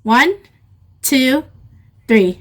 One, two, three.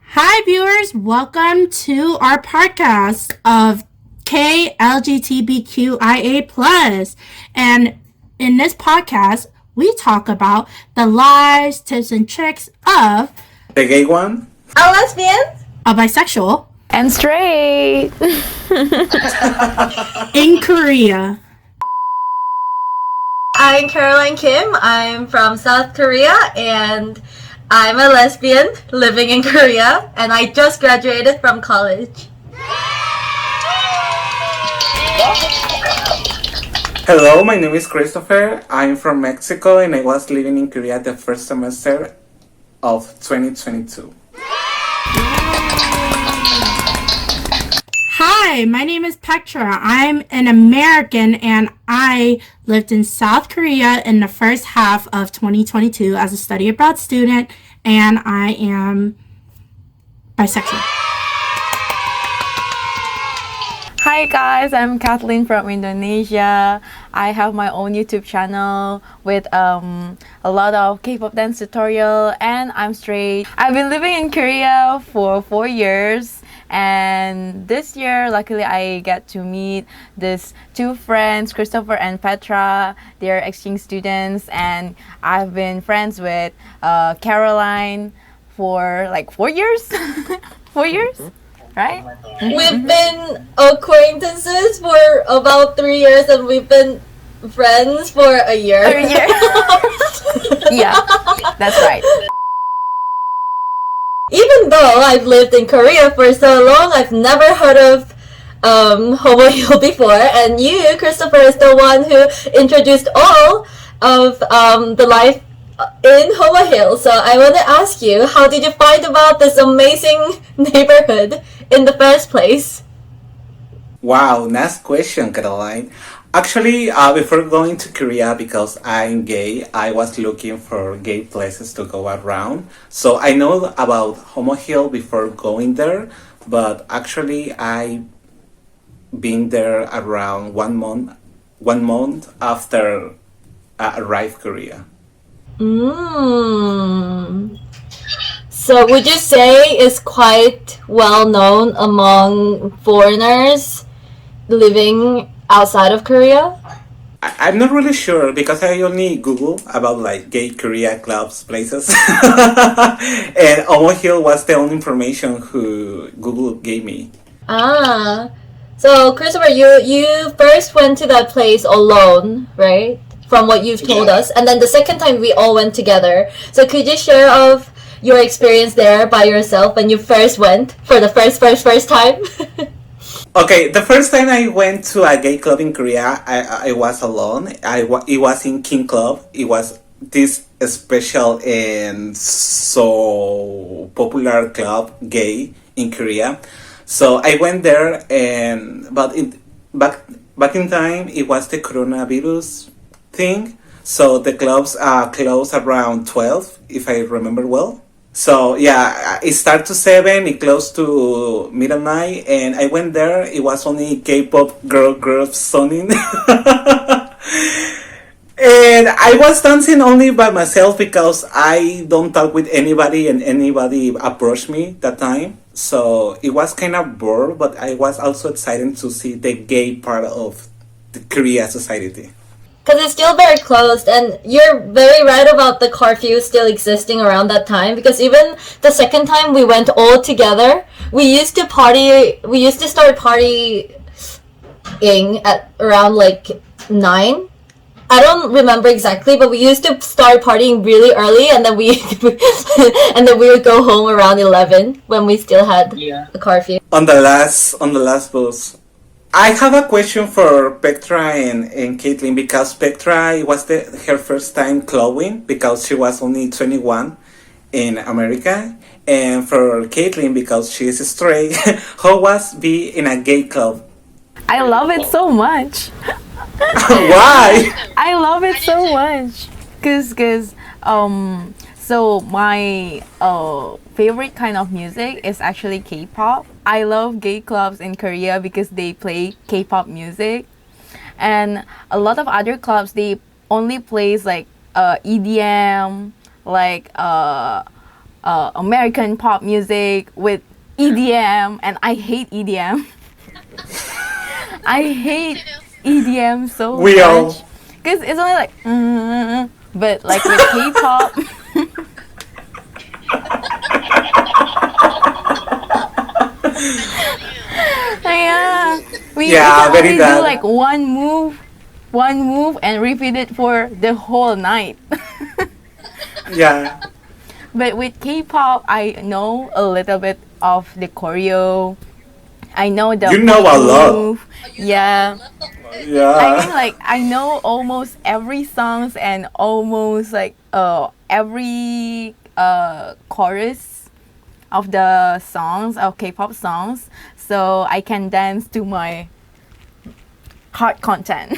Hi, viewers. Welcome to our podcast of KLGBTQIA+. And in this podcast, we talk about the lies, tips, and tricks of the gay one, a lesbian, a bisexual, and straight in Korea. I'm Caroline Kim. I'm from South Korea and I'm a lesbian living in Korea and I just graduated from college. Hello, my name is Christopher. I'm from Mexico and I was living in Korea the first semester of 2022. Hi, my name is Petra. I'm an American and I lived in South Korea in the first half of 2022 as a study abroad student, and I am bisexual. Hi guys, I'm Kathleen from Indonesia. I have my own YouTube channel with a lot of K-pop dance tutorial, and I'm straight. I've been living in Korea for 4 years, and this year luckily I get to meet these two friends, Christopher and Petra. They're exchange students, and I've been friends with Caroline for like 4 years. 4 years? Right? We've been acquaintances for about 3 years and we've been friends for a year. Yeah, that's right. Even though I've lived in Korea for so long, I've never heard of Homo Hill before, and you, Christopher, is the one who introduced all of the life in Homo Hill. So I want to ask you, how did you find about this amazing neighborhood in the first place? Wow, nice question, Caroline. Actually, before going to Korea, because I'm gay, I was looking for gay places to go around. So I know about Homo Hill before going there, but actually I been there around 1 month, 1 month after I arrived Korea. So would you say it's quite well known among foreigners living outside of Korea? I'm not really sure because I only Google about like gay Korea clubs places, and Omo Hill was the only information who Google gave me. So Christopher, you first went to that place alone, right? From what you've told us, and then the second time we all went together. So could you share of your experience there by yourself when you first went for the first time? Okay, the first time I went to a gay club in Korea, I was alone. It was in King Club. It was this special and so popular club, gay, in Korea. So I went there, back in time, it was the coronavirus thing. So the clubs closed around 12, if I remember well. So yeah, it started to 7, it closed to midnight, and I went there. It was only K-pop girl groups singing. And I was dancing only by myself because I don't talk with anybody and anybody approached me that time. So it was kind of bored, but I was also excited to see the gay part of the Korea society. Because it's still very closed, and you're very right about the curfew still existing around that time. Because even the second time we went all together, we used to start partying at around like 9. I don't remember exactly, but we used to start partying really early, and then we would go home around 11 when we still had the curfew. On the last bus. I have a question for Petra and Caitlin, because Petra was her first time clubbing because she was only 21 in America, and for Caitlin because she is straight. How was be in a gay club? I love it so much. Why? I love it so much because so my favorite kind of music is actually K-pop. I love gay clubs in Korea because they play K-pop music, and a lot of other clubs they only plays like EDM, like American pop music with EDM, and I hate EDM. I hate EDM so We all. much because it's only like, but like with K-pop. Yeah, we can very only do bad. like one move, and repeat it for the whole night. Yeah. But with K-pop, I know a little bit of the choreo. I know the You know a lot. move. Yeah. I mean, Yeah. like I know almost every songs and almost like every chorus of the songs of K-pop songs, so I can dance to my heart content.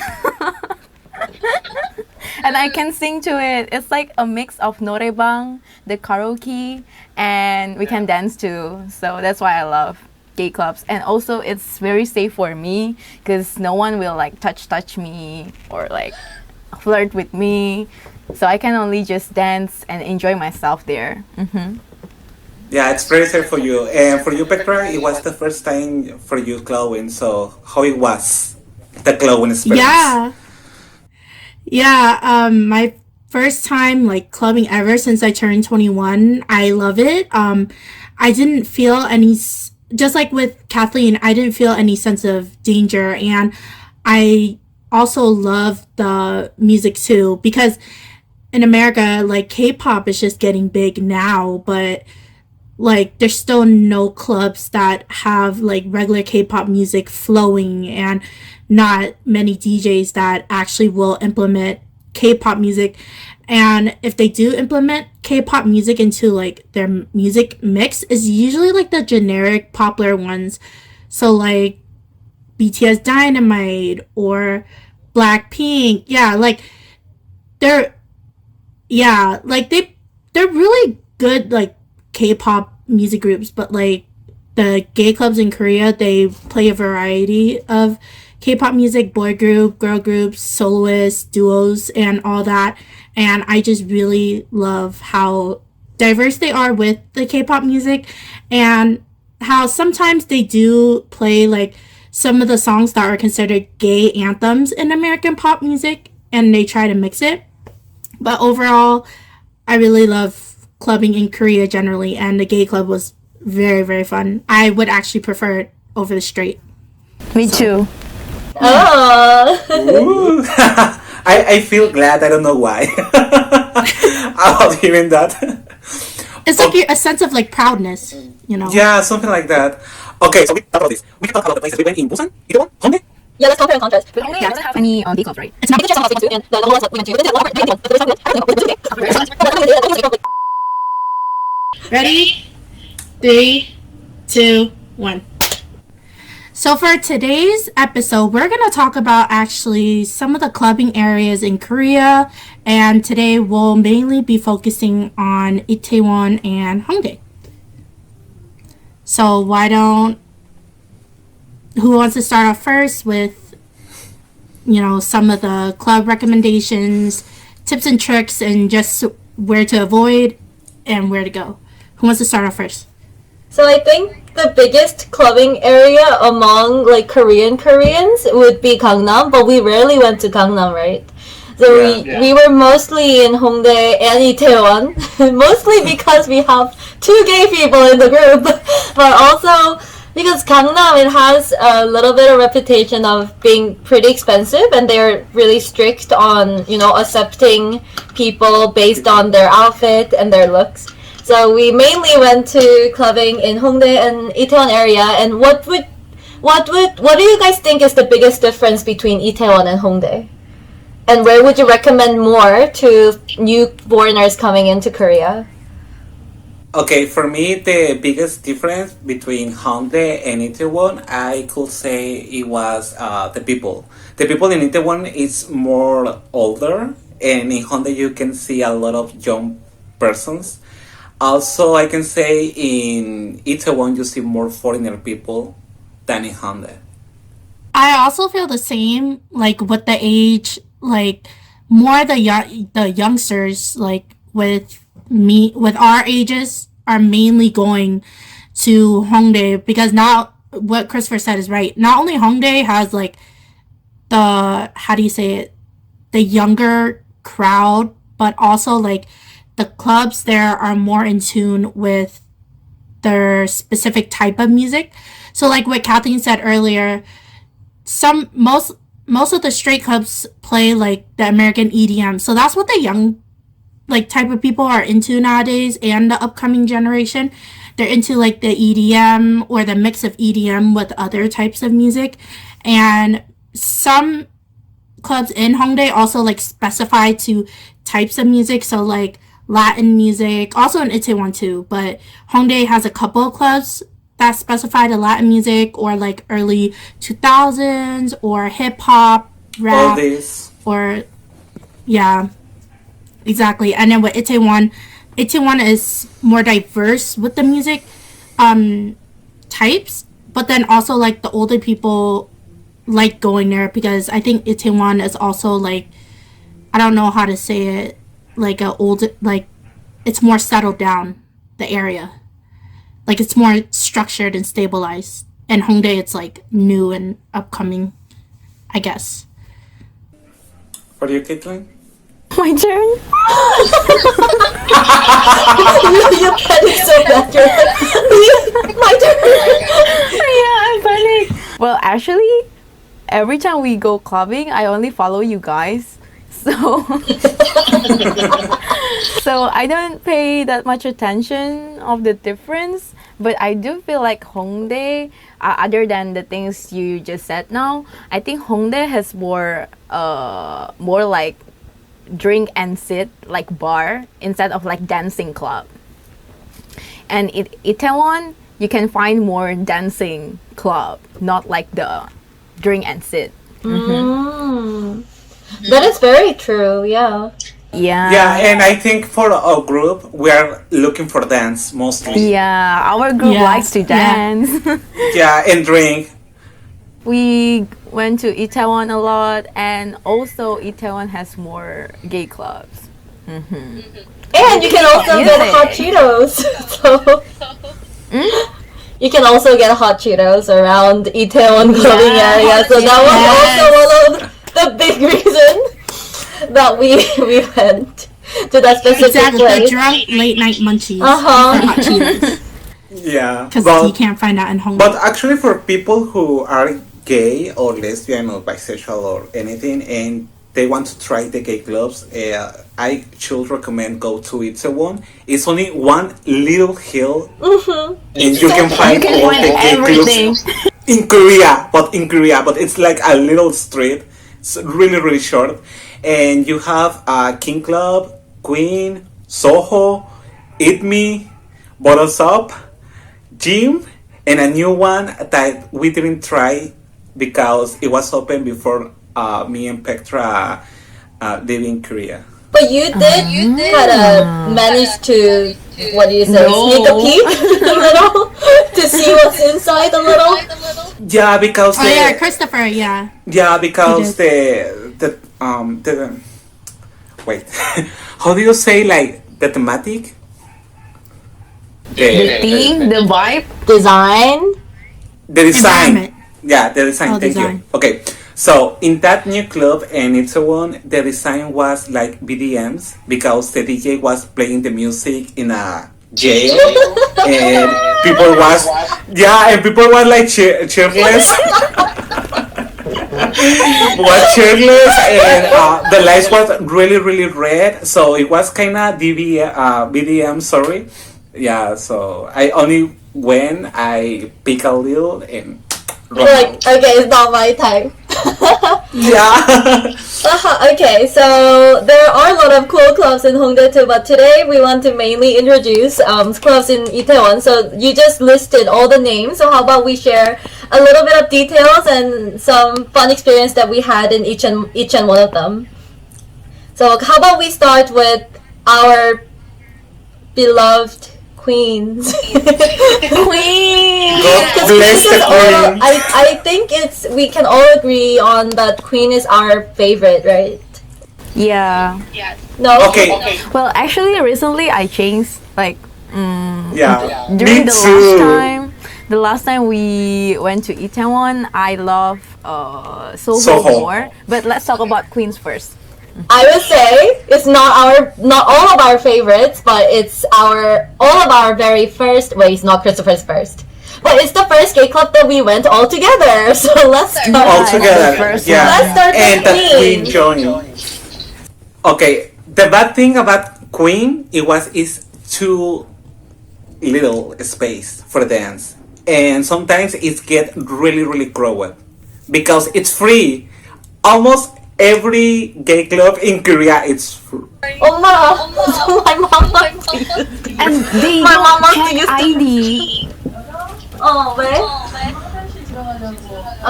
And I can sing to it. It's like a mix of norebang, the karaoke, and we can dance too. So that's why I love gay clubs. And also it's very safe for me because no one will like touch me or like flirt with me. So I can only just dance and enjoy myself there. Yeah, it's very safe for you. And for you, Petra, it was the first time for you clubbing. So how it was, the clubbing experience? Yeah. Yeah, my first time like clubbing ever since I turned 21. I love it. I didn't feel just like with Kathleen, I didn't feel any sense of danger, and I also love the music too because in America, like K-pop is just getting big now, but like there's still no clubs that have like regular K-pop music flowing, and not many DJs that actually will implement K-pop music. And if they do implement K-pop music into like their music mix, is usually like the generic popular ones. So like BTS Dynamite or Blackpink. Yeah, like they're they're really good like K-pop music groups, but like the gay clubs in Korea, they play a variety of K-pop music, boy group, girl groups, soloists, duos, and all that. And I just really love how diverse they are with the K-pop music, and how sometimes they do play like some of the songs that are considered gay anthems in American pop music, and they try to mix it. But overall, I really love clubbing in Korea generally, and the gay club was very, very fun. I would actually prefer it over the straight. Me too. Oh. Ooh. I feel glad. I don't know why. About hearing that. It's like a sense of like proudness, you know? Yeah, something like that. Okay, so we talk about this. We can talk about the places we went in Busan, Itaewon, Hongdae. Yeah, let's compare and contrast. But Hongdae doesn't have any gay clubs, right? It's not. You can share some of the things too, and the ones that we went to. Ready? 3, 2, 1. So for today's episode, we're going to talk about actually some of the clubbing areas in Korea, and today we'll mainly be focusing on Itaewon and Hongdae. So who wants to start off first with, some of the club recommendations, tips and tricks, and just where to avoid and where to go? Who wants to start off first? So I think the biggest clubbing area among like Koreans would be Gangnam, but we rarely went to Gangnam, right? So we were mostly in Hongdae and Itaewon, mostly because we have 2 gay people in the group, but also because Gangnam, it has a little bit of reputation of being pretty expensive, and they're really strict on accepting people based on their outfit and their looks. So we mainly went to clubbing in Hongdae and Itaewon area. And what do you guys think is the biggest difference between Itaewon and Hongdae? And where would you recommend more to new foreigners coming into Korea? Okay, for me, the biggest difference between Hongdae and Itaewon, I could say it was the people. The people in Itaewon is more older, and in Hongdae you can see a lot of young persons. Also, I can say in Itaewon you see more foreigner people than in Hongdae. I also feel the same, like with the age, like more the youngsters, like with with our ages are mainly going to Hongdae, because now what Christopher said is right. Not only Hongdae has like the, how do you say it, the younger crowd, but also like the clubs there are more in tune with their specific type of music. So like what Kathleen said earlier, most of the straight clubs play like the American EDM. So that's what the young like type of people are into nowadays, and the upcoming generation. They're into like the EDM or the mix of EDM with other types of music. And some clubs in Hongdae also like specify to types of music, so like Latin music, also in Itaewon too, but Hongdae has a couple of clubs that specify to Latin music or like early 2000s or hip hop, All rap, this. or yeah, exactly. And then with Itaewon is more diverse with the music types, but then also like the older people like going there, because I think Itaewon is also like, I don't know how to say it, like a old, like it's more settled down, the area, like it's more structured and stabilized. And Hongdae, it's like new and upcoming, I guess. For you, Caitlin? My turn. You panic so bad. You're like, my turn. Yeah, I'm panic. Well, actually, every time we go clubbing, I only follow you guys. So so I don't pay that much attention of the difference, but I do feel like Hongdae, other than the things you just said now, I think Hongdae has more like drink and sit like bar instead of like dancing club. And in Itaewon, you can find more dancing club, not like the drink and sit. That is very true, yeah. Yeah, and I think for our group, we are looking for dance mostly. Yeah, our group Yeah, likes to yeah. dance. Yeah, and drink. We went to Itaewon a lot, and also Itaewon has more gay clubs. And you can also get Music. hot Cheetos. So you can also get hot Cheetos around Itaewon clubbing Yeah, area. So that was Yes. also one of the big reason that we went to that specific Exactly, the place. drunk late night munchies Uh-huh. for hot Cheetos, Yeah. because But, you can't find that in Hongdae. but actually, for people who are gay or lesbian or bisexual or anything, and they want to try the gay clubs, I should recommend go to Itaewon. It's only one little hill, and you can find all the gay clubs in Korea. But it's like a little street. It's really really short, and you have King Club, Queen, Soho, Eat Me, Bottles Up, Gym, and a new one that we didn't try because it was open before me and Petra live in Korea. But you did kind of manage to, what do you say, sneak a peek a little to see what's inside a little. Yeah, because Oh yeah, Christopher, yeah. yeah, because the wait, how do you say like the thematic? The theme, the vibe. Design. The design. Environment. Yeah, the design. Oh, Thank design. you. Okay, so in that new club and it's a one, the design was like BDMs because the DJ was playing the music in a jail, and people was like cheerless. Was cheerless, and the lights was really really red, so it was kind of BDM. Sorry, yeah. So I only when I pick a little and You're like, okay, it's not my time. yeah. Okay, so there are a lot of cool clubs in Hongdae too, but today we want to mainly introduce clubs in Itaewon. So you just listed all the names, so how about we share a little bit of details and some fun experience that we had in each and one of them. So how about we start with our beloved queens. Queen! God bless the queen. I think we can all agree on that Queen is our favorite, right? Yeah. No. Okay. Well, actually, recently I changed like Yeah. during Me the too. last time. The last time we went to Itaewon, I love Soho Soho. more. But let's talk about Queens first. I would say it's not all of our favorites, but it's all of our very first. Wait, it's not Christopher's first, but it's the first gay club that we went all together. So let's start. All Yeah, together. the first Yeah. one. Let's start with And that Queen Queen. joined. Okay. The bad thing about Queen is too little space for dance, and sometimes it get really crowded because it's free. Almost every gay club in Korea it's free. Oh no! My mom wants to use. And they My mom don't wants to check use ID. Oh wait.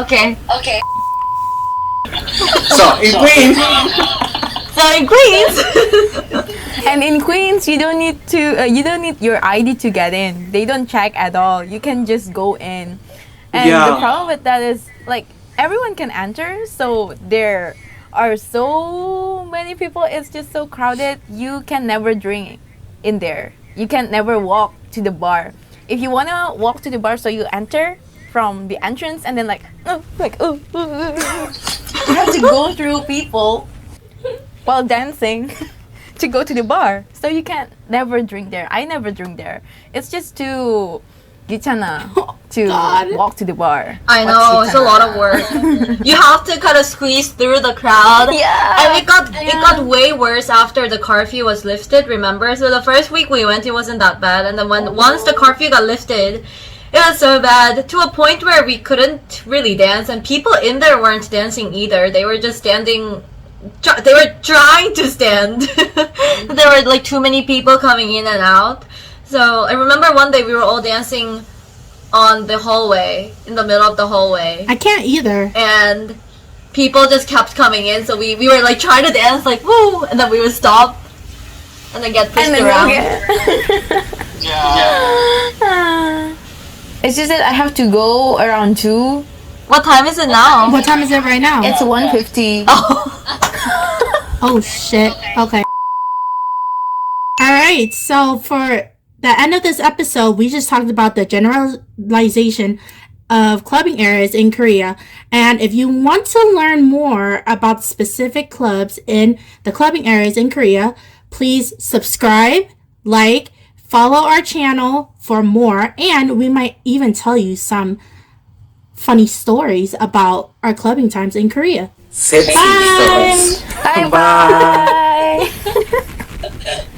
Okay. So in Queen, So in Queens. And in Queens, you don't need your ID to get in. They don't check at all. You can just go in. And Yeah. the problem with that is like everyone can enter, so there are so many people. It's just so crowded. You can never drink in there. You can never walk to the bar. If you wanna walk to the bar, so you enter from the entrance and then you have to go through people while dancing to go to the bar. So you can't never drink there. I never drink there. It's just too 귀찮아 to God. walk to the bar. I know it's a lot of work. You have to kind of squeeze through the crowd. Yeah. And it got way worse after the curfew was lifted. Remember? So the first week we went, it wasn't that bad, and then once the curfew got lifted, it was so bad to a point where we couldn't really dance, and people in there weren't dancing either. They were just standing. They were trying to stand. There were like too many people coming in and out. So I remember one day we were all dancing on the hallway, in the middle of the hallway, I can't either. and people just kept coming in. So we were like trying to dance like woo, and then we would stop, and then get pushed And then around. It's just that I have to go around 2. What time is it now? What time is it right now? It's 1:50. Oh shit. Okay. Alright, so for the end of this episode, we just talked about the generalization of clubbing areas in Korea. And if you want to learn more about specific clubs in the clubbing areas in Korea, please subscribe, like, follow our channel for more, and we might even tell you some funny stories about our clubbing times in Korea. sexy Bye. stories. Bye Bye.